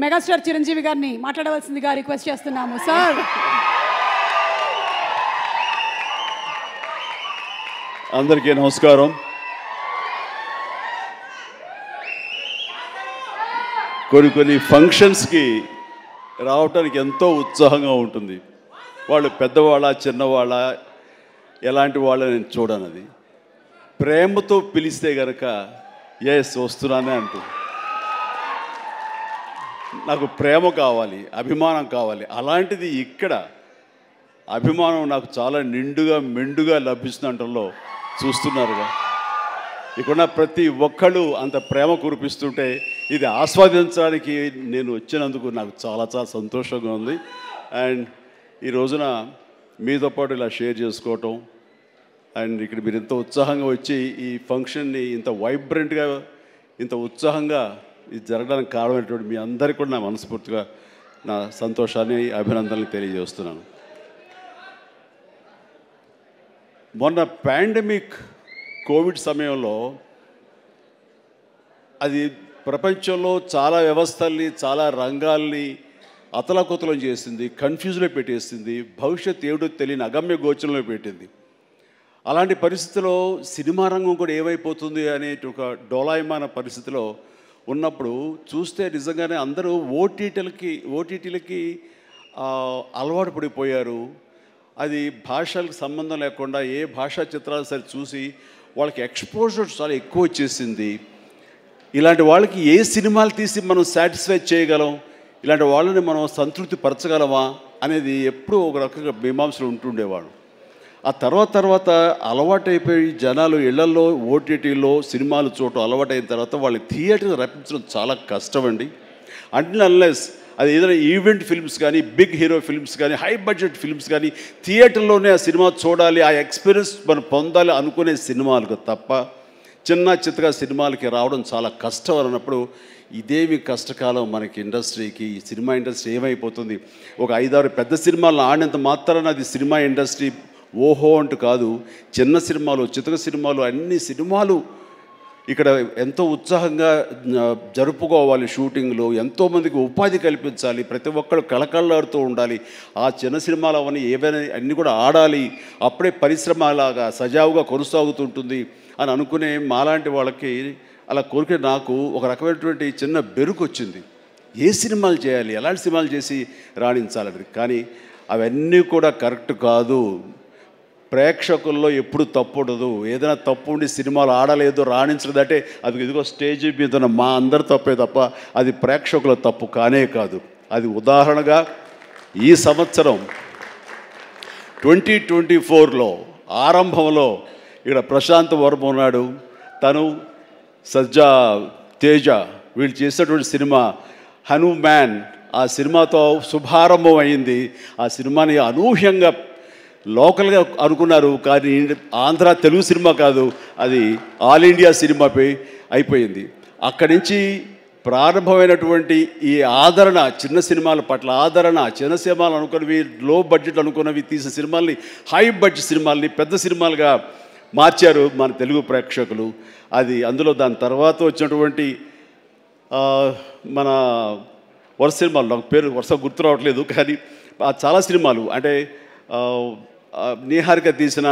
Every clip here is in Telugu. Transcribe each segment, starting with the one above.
మెగాస్టార్ చిరంజీవి గారిని మాట్లాడవలసిందిగా రిక్వెస్ట్ చేస్తున్నాము సార్. అందరికీ నమస్కారం. కొన్ని ఫంక్షన్స్కి రావటానికి ఎంతో ఉత్సాహంగా ఉంటుంది. వాళ్ళు పెద్దవాళ్ళ చిన్నవాళ్ళ ఎలాంటి వాళ్ళ నేను చూడనది. ప్రేమతో పిలిస్తే కనుక ఎస్ వస్తున్నానే అంటుంది. నాకు ప్రేమ కావాలి, అభిమానం కావాలి. అలాంటిది ఇక్కడ అభిమానం నాకు చాలా నిండుగా మెండుగా లభిస్తుందంటలో చూస్తున్నారుగా. ఇక్కడ ప్రతి ఒక్కళ్ళు అంత ప్రేమ కురిపిస్తుంటే ఇది ఆస్వాదించడానికి నేను వచ్చినందుకు నాకు చాలా చాలా సంతోషంగా ఉంది. అండ్ ఈ రోజున మీతో పాటు ఇలా షేర్ చేసుకోవటం అండ్ ఇక్కడ మీరు ఇంత ఉత్సాహంగా వచ్చి ఈ ఫంక్షన్ని ఇంత వైబ్రెంట్గా ఇంత ఉత్సాహంగా ఇది జరగడానికి కారణమైనటువంటి మీ అందరికీ కూడా నా మనస్ఫూర్తిగా నా సంతోషాన్ని అభినందనలు తెలియజేస్తున్నాను. మొన్న పాండమిక్ కోవిడ్ సమయంలో అది ప్రపంచంలో చాలా వ్యవస్థల్ని చాలా రంగాల్ని అతలాకుతలం చేసింది, కన్ఫ్యూజ్లో పెట్టేసింది, భవిష్యత్ ఏమిటో తెలియని అగమ్య గోచరంలో పెట్టింది. అలాంటి పరిస్థితిలో సినిమా రంగం కూడా ఏమైపోతుంది అనే ఒక డోలాయమాన పరిస్థితిలో ఉన్నప్పుడు చూస్తే నిజంగానే అందరూ ఓటీటీలకి అలవాటు పడిపోయారు. అది భాషలకు సంబంధం లేకుండా ఏ భాషా చిత్రాలు సరే చూసి వాళ్ళకి ఎక్స్పోజర్ చాలా ఎక్కువ వచ్చేసింది. ఇలాంటి వాళ్ళకి ఏ సినిమాలు తీసి మనం సాటిస్ఫై చేయగలం, ఇలాంటి వాళ్ళని మనం సంతృప్తి పరచగలమా అనేది ఎప్పుడూ ఒక రకంగా మీమాంసలు ఉంటుండేవాడు. ఆ తర్వాత అలవాటైపోయి జనాలు ఇళ్లలో ఓటీటీలో సినిమాలు చూడటం అలవాటైన తర్వాత వాళ్ళకి థియేటర్ రప్పించడం చాలా కష్టం అండి. అన్లెస్ అది ఏదైనా ఈవెంట్ ఫిల్మ్స్ కానీ, బిగ్ హీరో ఫిల్మ్స్ కానీ, హై బడ్జెట్ ఫిల్మ్స్ కానీ థియేటర్లోనే ఆ సినిమా చూడాలి, ఆ ఎక్స్పీరియన్స్ మనం పొందాలి అనుకునే సినిమాలకు తప్ప చిన్న చిత్తగా సినిమాలకి రావడం చాలా కష్టం అన్నప్పుడు ఇదేమి కష్టకాలం మనకి ఇండస్ట్రీకి. ఈ సినిమా ఇండస్ట్రీ ఏమైపోతుంది, ఒక 5-6 పెద్ద సినిమాలను ఆడినంత మాత్రాన అది సినిమా ఇండస్ట్రీ ఓహో అంటూ కాదు. చిన్న సినిమాలు, చితక సినిమాలు, అన్ని సినిమాలు ఇక్కడ ఎంతో ఉత్సాహంగా జరుపుకోవాలి. షూటింగ్లు ఎంతోమందికి ఉపాధి కల్పించాలి, ప్రతి ఒక్కరు కళకళలాడుతూ ఉండాలి. ఆ చిన్న సినిమాలు అవన్నీ ఏవైనా అన్నీ కూడా ఆడాలి, అప్పుడే పరిశ్రమ అలాగా సజావుగా కొనసాగుతుంటుంది అని అనుకునే మాలాంటి వాళ్ళకి అలా కోరిక నాకు ఒక రకమైనటువంటి చిన్న బెరుకు వచ్చింది. ఏ సినిమాలు చేయాలి, ఎలాంటి సినిమాలు చేసి రాణించాలని. కానీ అవన్నీ కూడా కరెక్ట్ కాదు. ప్రేక్షకుల్లో ఎప్పుడు తప్పు ఉండదు. ఏదైనా తప్పు ఉండి సినిమాలు ఆడలేదు, రాణించలేదంటే అది ఇదిగో స్టేజ్ మీద మా అందరి తప్పే తప్ప అది ప్రేక్షకుల తప్పు కానే కాదు. అది ఉదాహరణగా ఈ సంవత్సరం 2024లో ఆరంభంలో ఇక్కడ ప్రశాంత్ వర్మ ఉన్నాడు, తను సజ్జా తేజ వీళ్ళు చేసినటువంటి సినిమా హనుమాన్, ఆ సినిమాతో శుభారంభం అయింది. ఆ సినిమాని అనూహ్యంగా లోకల్గా అనుకున్నారు, కానీ ఆంధ్ర తెలుగు సినిమా కాదు, అది ఆల్ ఇండియా సినిమాపై అయిపోయింది. అక్కడి నుంచి ప్రారంభమైనటువంటి ఈ ఆదరణ, చిన్న సినిమాల పట్ల ఆదరణ, చిన్న సినిమాలు అనుకున్నవి, లో బడ్జెట్ అనుకున్నవి తీసిన సినిమాల్ని హై బడ్జెట్ సినిమాల్ని పెద్ద సినిమాలుగా మార్చారు మన తెలుగు ప్రేక్షకులు. అది అందులో దాని తర్వాత వచ్చినటువంటి మన వరుస సినిమాలు, నాకు పేరు వరుస గుర్తు రావట్లేదు, కానీ చాలా సినిమాలు అంటే నీహారిక తీసిన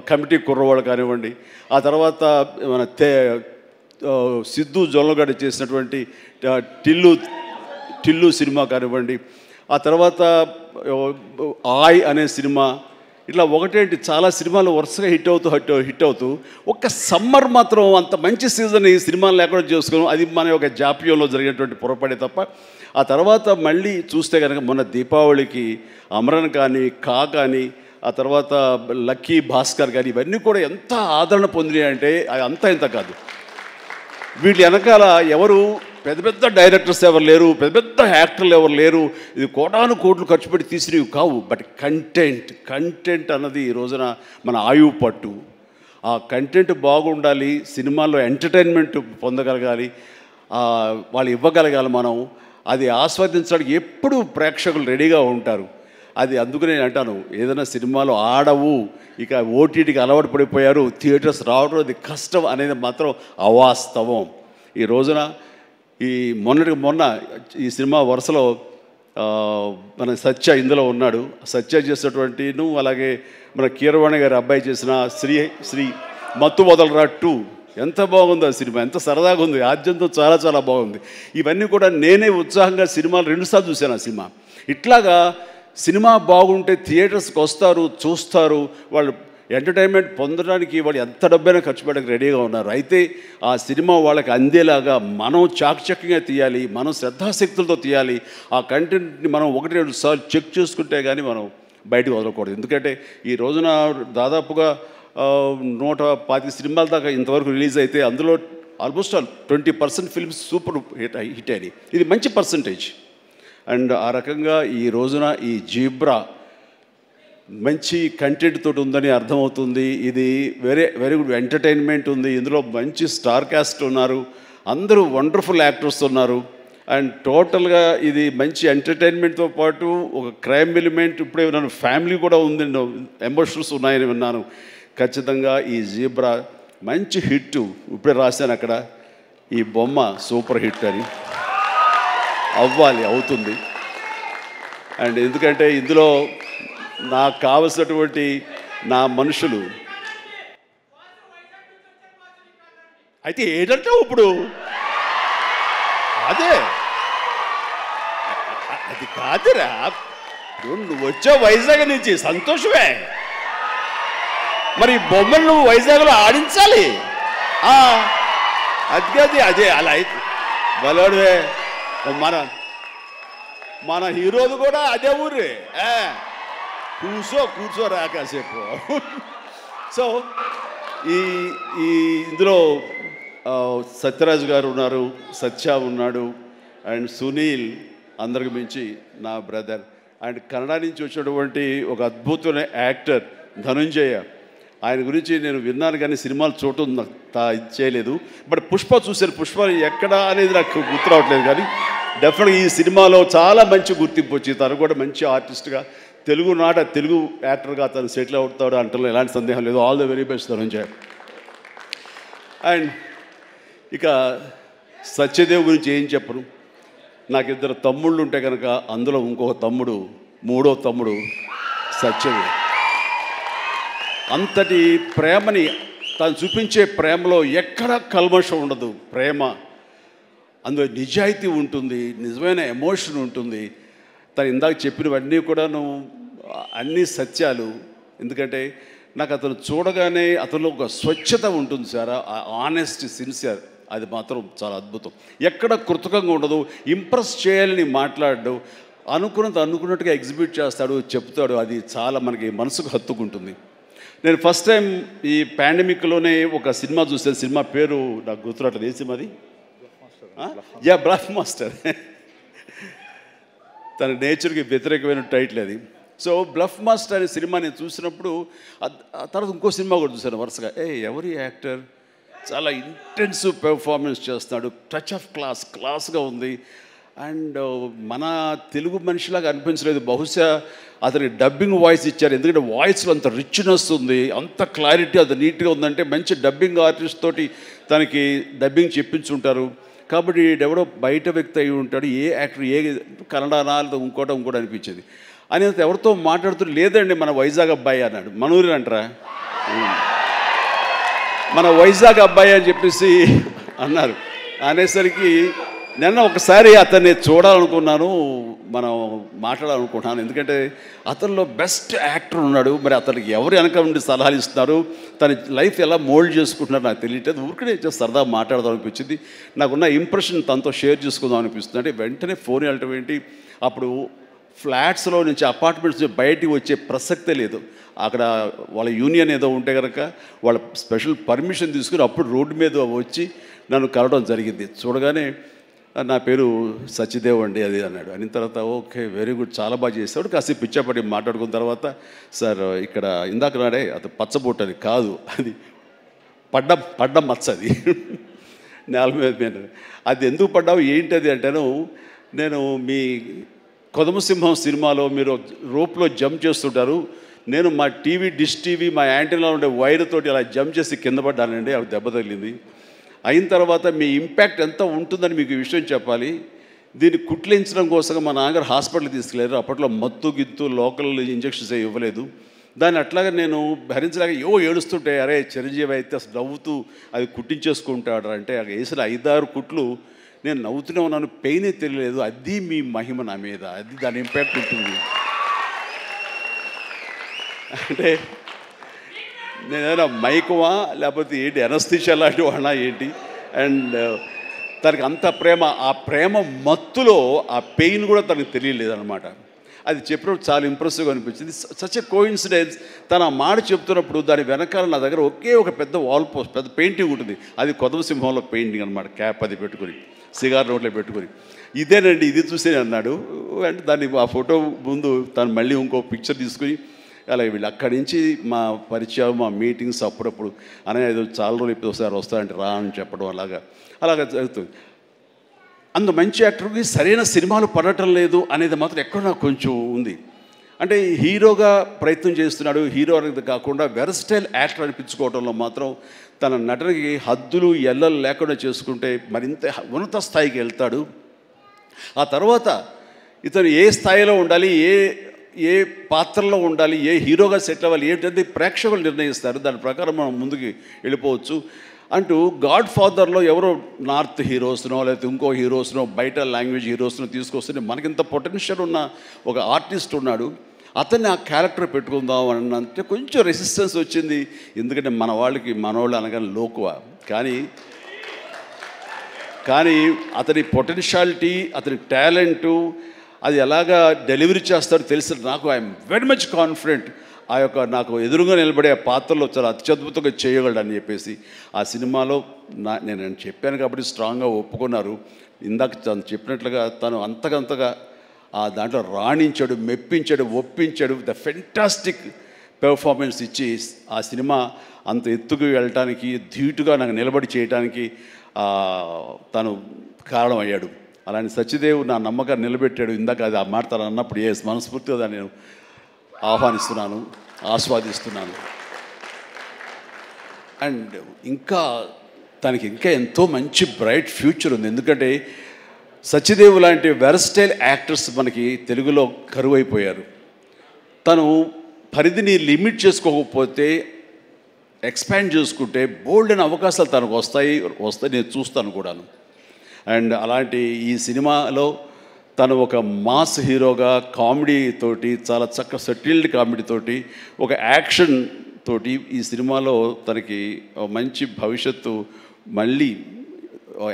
కమిటీ కుర్రవాళ్ళు కానివ్వండి, ఆ తర్వాత మన సిద్ధు జొల్లగడ్డ చేసినటువంటి టిల్లు సినిమా కానివ్వండి, ఆ తర్వాత ఆయ్ అనే సినిమా, ఇట్లా ఒకటేంటి చాలా సినిమాలు వరుసగా హిట్ అవుతూ ఒక్క సమ్మర్ మాత్రం అంత మంచి సీజన్ ఈ సినిమాలు లేకుండా చేసుకున్నాం. అది మన యొక్క జాప్యంలో జరిగినటువంటి పొరపాటే తప్ప ఆ తర్వాత మళ్ళీ చూస్తే కనుక మొన్న దీపావళికి అమరన్ కానీ, కానీ, ఆ తర్వాత లక్కీ భాస్కర్ కానీ ఇవన్నీ కూడా ఎంత ఆదరణ పొందినాయి అంటే అది అంతా ఇంత కాదు. వీటి వెనకాల ఎవరు పెద్ద పెద్ద డైరెక్టర్స్ ఎవరు లేరు, పెద్ద పెద్ద యాక్టర్లు ఎవరు లేరు, ఇది కోటాను కోట్లు ఖర్చు పెట్టి తీసినవి కావు. బట్ కంటెంట్ అన్నది ఈ రోజున మన ఆయువు పట్టు. ఆ కంటెంట్ బాగుండాలి, సినిమాల్లో ఎంటర్టైన్మెంట్ పొందగలగాలి, వాళ్ళు ఇవ్వగలగాలి. మనం అది ఆస్వాదించడానికి ఎప్పుడు ప్రేక్షకులు రెడీగా ఉంటారు. అది అందుకు నేను అంటాను, ఏదైనా సినిమాలు ఆడవు, ఇక ఓటీటీకి అలవాటు పడిపోయారు, థియేటర్స్ రావడం అది కష్టం అనేది మాత్రం అవాస్తవం. ఈ రోజున ఈ మొన్న ఈ సినిమా వరుసలో మన సత్య ఇందులో ఉన్నాడు. సత్య చేసినటువంటి అలాగే మన కీరవాణి గారి అబ్బాయి చేసిన శ్రీ మత్తు వదలరా 2 ఎంత బాగుంది ఆ సినిమా, ఎంత సరదాగా ఉంది, ఆద్యంతో చాలా చాలా బాగుంది. ఇవన్నీ కూడా నేనే ఉత్సాహంగా సినిమాలు 2 సార్లు చూశాను ఆ సినిమా. ఇట్లాగా సినిమా బాగుంటే థియేటర్స్కి వస్తారు, చూస్తారు, వాళ్ళు ఎంటర్టైన్మెంట్ పొందడానికి వాళ్ళు ఎంత డబ్బైనా ఖర్చు పెట్టడానికి రెడీగా ఉన్నారు. అయితే ఆ సినిమా వాళ్ళకి అందేలాగా మనం చాకచక్యంగా తీయాలి, మనం శ్రద్ధాశక్తులతో తీయాలి. ఆ కంటెంట్ని మనం 1-2 సార్లు చెక్ చేసుకుంటే కానీ మనం బయటకు వదలకూడదు. ఎందుకంటే ఈ రోజున దాదాపుగా 125 సినిమాల దాకా ఇంతవరకు రిలీజ్ అయితే అందులో ఆల్మోస్ట్ 20% ఫిల్మ్స్ సూపర్ హిట్ అయినాయి. ఇది మంచి పర్సంటేజ్. అండ్ ఆ రకంగా ఈ రోజున ఈ జీబ్రా మంచి కంటెంట్ తోటి ఉందని అర్థమవుతుంది. ఇది వెరీ గుడ్ ఎంటర్టైన్మెంట్ ఉంది. ఇందులో మంచి స్టార్ కాస్ట్ ఉన్నారు, అందరూ వండర్ఫుల్ యాక్టర్స్ ఉన్నారు. అండ్ టోటల్గా ఇది మంచి ఎంటర్టైన్మెంట్తో పాటు ఒక క్రైమ్ ఎలిమెంట్, ఇప్పుడే విన్నాను ఫ్యామిలీ కూడా ఉంది, ఎమోషన్స్ ఉన్నాయని విన్నాను. ఖచ్చితంగా ఈ జీబ్రా మంచి హిట్. ఇప్పుడే రాశాను అక్కడ, ఈ బొమ్మ సూపర్ హిట్ అని. అవుతుంది. అండ్ ఎందుకంటే ఇందులో నాకు కావలసినటువంటి నా మనుషులు అయితే ఏంటంటే ఇప్పుడు అదే అది కాదురా, నువ్వు వచ్చావు వైజాగ్ నుంచి, సంతోషమే. మరి బొమ్మలు నువ్వు వైజాగ్లో ఆడించాలి. అదే అలా అయితే బలవాడువే. మన హీరోది కూడా అదే ఊరే. కూర్చోరా కాసేపు. సో ఈ ఇందులో సత్యరాజు గారు ఉన్నారు, సత్య ఉన్నాడు, అండ్ సునీల్, అందరికి మించి నా బ్రదర్. అండ్ కన్నడ నుంచి వచ్చినటువంటి ఒక అద్భుతమైన యాక్టర్ ధనుంజయ. ఆయన గురించి నేను విన్నాను కానీ సినిమాలు చూడటం ఇది చేయలేదు. బట్ పుష్ప చూశాను. పుష్ప ఎక్కడ అనేది నాకు గుర్తు రావట్లేదు కానీ డెఫినెట్గా ఈ సినిమాలో చాలా మంచి గుర్తింపు వచ్చి తను కూడా మంచి ఆర్టిస్ట్గా తెలుగు యాక్టర్గా తను సెటిల్ అవుతాడు అంటలో ఎలాంటి సందేహం లేదు. All the very best Dhananjaya. అండ్ ఇక సత్యదేవ్ గురించి ఏం చెప్పను. నాకు 2 తమ్ముళ్ళు ఉంటే కనుక అందులో ఇంకొక తమ్ముడు, 3వ తమ్ముడు సత్యదేవ్. అంతటి ప్రేమని తను చూపించే ప్రేమలో ఎక్కడ కల్మషం ఉండదు. ప్రేమ అందులో నిజాయితీ ఉంటుంది, నిజమైన ఎమోషన్ ఉంటుంది. తను ఇందాక చెప్పినవన్నీ కూడాను అన్నీ సత్యాలు. ఎందుకంటే నాకు అతను చూడగానే అతనిలో ఒక స్వచ్ఛత ఉంటుంది సార్, ఆనెస్ట్, సిన్సియర్. అది మాత్రం చాలా అద్భుతం. ఎక్కడ కృతకంగా ఉండదు, ఇంప్రెస్ చేయాలని మాట్లాడడు, అనుకున్నట్టుగా ఎగ్జిబిట్ చేస్తాడు, చెప్తాడు. అది చాలా మనకి మనసుకు హత్తుకుంటుంది. నేను ఫస్ట్ టైం ఈ పాండమిక్లోనే ఒక సినిమా చూసాను. సినిమా పేరు నాకు గుర్తురావట్లేదు. ఏ సినిమా అది? Bluff master. తన నేచర్కి వ్యతిరేకమైన టైటిల్ అది. సో బ్లఫ్ మాస్టర్ అనే సినిమా నేను చూసినప్పుడు ఆ తర్వాత ఇంకో సినిమా కూడా చూశాను వరుసగా. ఎవరి యాక్టర్ చాలా ఇంటెన్సివ్ పెర్ఫార్మెన్స్ చేస్తున్నాడు, టచ్ ఆఫ్ క్లాస్గా ఉంది. అండ్ మన తెలుగు మనిషిలాగా అనిపించలేదు. బహుశా అతనికి డబ్బింగ్ వాయిస్ ఇచ్చారు, ఎందుకంటే వాయిస్లో అంత రిచ్నెస్ ఉంది, అంత క్లారిటీ, అంత నీట్గా ఉందంటే మంచి డబ్బింగ్ ఆర్టిస్ట్ తోటి తనకి డబ్బింగ్ చెప్పించుంటారు. కాబట్టి ఎవడో బయట వ్యక్తి అయి ఉంటాడు. ఏ యాక్టర్, ఏ కన్నడనా ఇంకోటి అనిపించేది. అని ఎవరితో మాట్లాడుతూ లేదండి మన వైజాగ్ అబ్బాయి అన్నాడు. మనూరి అంటారా, మన వైజాగ్ అబ్బాయి అని చెప్పేసి అన్నారు. అనేసరికి నిన్న ఒకసారి అతన్ని చూడాలనుకున్నాను, మనం మాట్లాడాలనుకుంటున్నాను. ఎందుకంటే అతనిలో బెస్ట్ యాక్టర్ ఉన్నాడు. మరి అతనికి ఎవరు వెనక నుండి సలహాలు ఇస్తున్నారు, తన లైఫ్ ఎలా మోల్డ్ చేసుకుంటున్నారు నాకు తెలియట్లేదు. ఊరికనే సరదా మాట్లాడదాం అనిపించింది. నాకున్న ఇంప్రెషన్ తనతో షేర్ చేసుకుందాం అనిపిస్తుంది. అంటే వెంటనే ఫోన్ వెళ్ళటం ఏంటి, అప్పుడు ఫ్లాట్స్లో నుంచి అపార్ట్మెంట్స్ నుంచి బయటికి వచ్చే ప్రసక్తే లేదు. అక్కడ వాళ్ళ యూనియన్ ఏదో ఉంటే కనుక వాళ్ళ స్పెషల్ పర్మిషన్ తీసుకుని అప్పుడు రోడ్డు మీద వచ్చి నన్ను కలవడం జరిగింది. చూడగానే నా పేరు సత్యదేవ్ అండి అది అన్నాడు. అయిన తర్వాత ఓకే వెరీ గుడ్, చాలా బాగా చేస్తాడు. కాసేపు పిచ్చాపడి మాట్లాడుకున్న తర్వాత సార్ ఇక్కడ ఇందాక నాడే అది పచ్చబొట్టు అని కాదు, అది పడ్డ మచ్చ, అది నేల మీద. అది ఎందుకు పడ్డావు ఏంటది అంటాను. నేను మీ కొదమసింహం సినిమాలో మీరు రోప్లో జంప్ చేస్తుంటారు, నేను మా డిష్ టీవీ మా యాంటీనాలో ఉండే వైర్ తోటి అలా జంప్ చేసి కింద పడ్డానండి, అవి దెబ్బ తగిలింది. అయిన తర్వాత మీ ఇంపాక్ట్ ఎంత ఉంటుందని మీకు ఈ విషయం చెప్పాలి. దీన్ని కుట్లించడం కోసం మా నాన్నగారు హాస్పిటల్కి తీసుకెళ్ళారు. అప్పట్లో మత్తు గిత్తు లోకల్ ఇంజక్షన్స్ ఇవ్వలేదు. దాన్ని అట్లాగా నేను భరించలేక ఏడుస్తుంటే, అరే చిరంజీవి అయితే అసలు నవ్వుతూ అది కుట్టించేసుకుంటాడు అంటే వేసిన 5-6 కుట్లు నేను నవ్వుతూనే ఉన్నాను, పెయినే తెలియలేదు. అది మీ మహిమ నా మీద, అది దాని ఇంపాక్ట్ ఉంటుంది. అంటే నేనేమైనా మైకువా లేకపోతే ఏంటి ఎనస్థీషియా లాంటి వాడినా ఏంటి? అండ్ తనకి అంత ప్రేమ, ఆ ప్రేమ మత్తులో ఆ పెయిన్ కూడా తనకు తెలియలేదన్నమాట. అది చెప్పినప్పుడు చాలా ఇంప్రెసివ్గా అనిపించింది. Such a coincidence. తను ఆ మాట చెప్తున్నప్పుడు దాని వెనకాల నా దగ్గర ఒకే ఒక పెద్ద వాల్ పోస్ట్, పెద్ద పెయింటింగ్ ఉంటుంది. అది కొదవ సింహంలో పెయింటింగ్ అనమాట. క్యాప్ అది పెట్టుకుని, సిగార్ నోట్లో పెట్టుకుని, ఇదేనండి ఇది చూసే అన్నాడు. అంటే దాన్ని ఆ ఫోటో ముందు తను మళ్ళీ ఇంకో పిక్చర్ తీసుకుని అలాగే వీళ్ళు అక్కడి నుంచి మా పరిచయం, మా మీటింగ్స్ అప్పుడప్పుడు అనే ఏదో చాలా రోజులు ఇప్పుడు ఒకసారి వస్తారంటే రా అని చెప్పడం అలాగా జరుగుతుంది. అంత మంచి యాక్టర్కి సరైన సినిమాలు పడటం లేదు అనేది మాత్రం ఎక్కడ నాకు కొంచెం ఉంది. అంటే హీరోగా ప్రయత్నం చేస్తున్నాడు, హీరో అనేది కాకుండా వెర్స్టైల్ యాక్టర్ అనిపించుకోవడంలో మాత్రం తన నటనకి హద్దులు ఎల్లలు లేకుండా చేసుకుంటే మరింత ఉన్నత స్థాయికి వెళ్తాడు. ఆ తర్వాత ఇతను ఏ స్థాయిలో ఉండాలి, ఏ పాత్రలో ఉండాలి, ఏ హీరోగా సెటిల్ అవ్వాలి ఏంటంటే ప్రేక్షకులు నిర్ణయిస్తారు. దాని ప్రకారం మనం ముందుకు వెళ్ళిపోవచ్చు అంటూ గాడ్ ఫాదర్లో ఎవరో నార్త్ హీరోస్నో లేకపోతే ఇంకో హీరోస్నో బయట లాంగ్వేజ్ హీరోస్నో తీసుకొస్తే మనకింత పొటెన్షియల్ ఉన్న ఒక ఆర్టిస్ట్ ఉన్నాడు, అతన్ని ఆ క్యారెక్టర్ పెట్టుకుందాం అన్నంటే కొంచెం రెసిస్టెన్స్ వచ్చింది. ఎందుకంటే మనవాళ్ళు అనగానే లోకువ. కానీ అతని పొటెన్షియాలిటీ, అతని టాలెంటు, అది ఎలాగా డెలివరీ చేస్తాడో తెలిసి నాకు ఐఎమ్ వెరీ మచ్ కాన్ఫిడెంట్ ఆ యొక్క నాకు ఎదురుగా నిలబడే ఆ పాత్రలో చాలా అత్యద్భుతంగా చేయగలడని చెప్పేసి ఆ సినిమాలో నేను చెప్పాను కాబట్టి స్ట్రాంగ్గా ఒప్పుకున్నారు. ఇందాక తను చెప్పినట్లుగా తను అంతకంతగా ఆ దాంట్లో రాణించాడు, మెప్పించాడు, ఒప్పించాడు. ద ఫెంటాస్టిక్ పెర్ఫార్మెన్స్ ఇచ్చి ఆ సినిమా అంత ఎత్తుకు వెళ్ళటానికి, ధీటుగా నాకు నిలబడి చేయడానికి తను కారణమయ్యాడు. అలాంటి సత్యదేవ్ నా నమ్మకాన్ని నిలబెట్టాడు. ఇందాక అది ఆ మాట తను అన్నప్పుడు మనస్ఫూర్తిగా దాన్ని నేను ఆహ్వానిస్తున్నాను, ఆస్వాదిస్తున్నాను. అండ్ తనకి ఇంకా ఎంతో మంచి బ్రైట్ ఫ్యూచర్ ఉంది. ఎందుకంటే సత్యదేవ్ లాంటి వెర్స్టైల్ యాక్టర్స్ మనకి తెలుగులో కరువైపోయారు. తను పరిధిని లిమిట్ చేసుకోకపోతే, ఎక్స్పాండ్ చేసుకుంటే బోల్డ్ అయిన అవకాశాలు తనకు వస్తాయి నేను చూస్తాను కూడాను. అండ్ అలాంటి ఈ సినిమాలో తను ఒక మాస్ హీరోగా కామెడీ తోటి, చాలా చక్కగా సెటిల్డ్ కామెడీ తోటి, ఒక యాక్షన్ తోటి ఈ సినిమాలో తనకి మంచి భవిష్యత్తు మళ్ళీ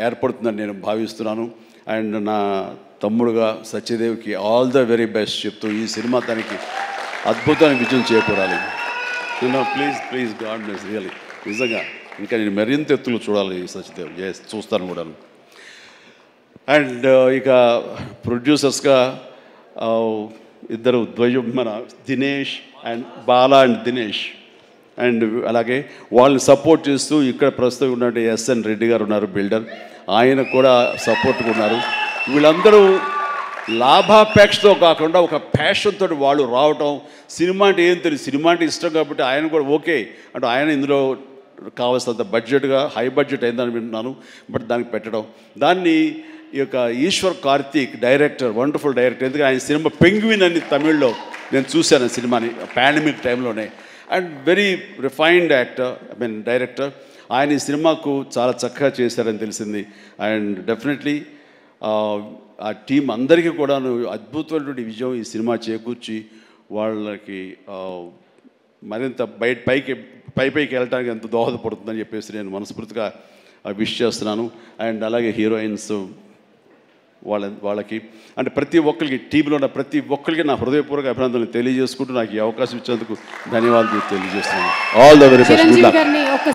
ఏర్పడుతుందని నేను భావిస్తున్నాను. అండ్ నా తమ్ముడుగా సత్యదేవ్కి ఆల్ ద వెరీ బెస్ట్ చెప్తూ ఈ సినిమా తనకి అద్భుతమైన విజయం చేకూరాలి. Please God bless really. నిజంగా ఇంకా నేను మరింత ఎత్తులు చూడాలి సత్యదేవ్. చూస్తాను కూడా. అండ్ ఇక ప్రొడ్యూసర్స్గా ఇద్దరు ద్వయం, మన Dinesh and Bala and Dinesh. And అలాగే వాళ్ళని సపోర్ట్ చేస్తూ ఇక్కడ ప్రస్తుతం ఉన్నట్టు ఎస్ఎన్ రెడ్డి గారు ఉన్నారు, బిల్డర్. ఆయన కూడా సపోర్ట్గా ఉన్నారు. వీళ్ళందరూ లాభాపేక్షతో కాకుండా ఒక ప్యాషన్తో వాళ్ళు రావటం. సినిమా అంటే ఏం తెలియదు, సినిమా అంటే ఇష్టం కాబట్టి ఆయన కూడా ఓకే అంటే ఆయన ఇందులో కావాల్సినంత బడ్జెట్గా హై బడ్జెట్ అయిందని వింటున్నాను. బట్ దానికి పెట్టడం, దాన్ని ఈ యొక్క Eshwar Karthik director, wonderful director. ఎందుకంటే ఆయన సినిమా పెంగ్విన్ అని తమిళ్లో నేను చూశాను సినిమాని పాండమిక్ టైంలోనే. And very refined director. ఆయన ఈ సినిమాకు చాలా చక్కగా చేశారని తెలిసింది. అండ్ డెఫినెట్లీ ఆ టీం అందరికీ కూడా అద్భుతమైనటువంటి విజయం ఈ సినిమా చేకూర్చి వాళ్ళకి మరింత పైకి వెళ్ళడానికి ఎంత దోహదపడుతుందని చెప్పేసి నేను మనస్ఫూర్తిగా విష్ చేస్తున్నాను. అండ్ అలాగే హీరోయిన్స్ వాళ్ళకి అంటే ప్రతి ఒక్కరికి, టీంలో ఉన్న ప్రతి ఒక్కరికి నా హృదయపూర్వక అభినందనలు తెలియజేసుకుంటూ నాకు ఈ అవకాశం ఇచ్చేందుకు ధన్యవాదాలు తెలియజేస్తున్నాను. All the very best.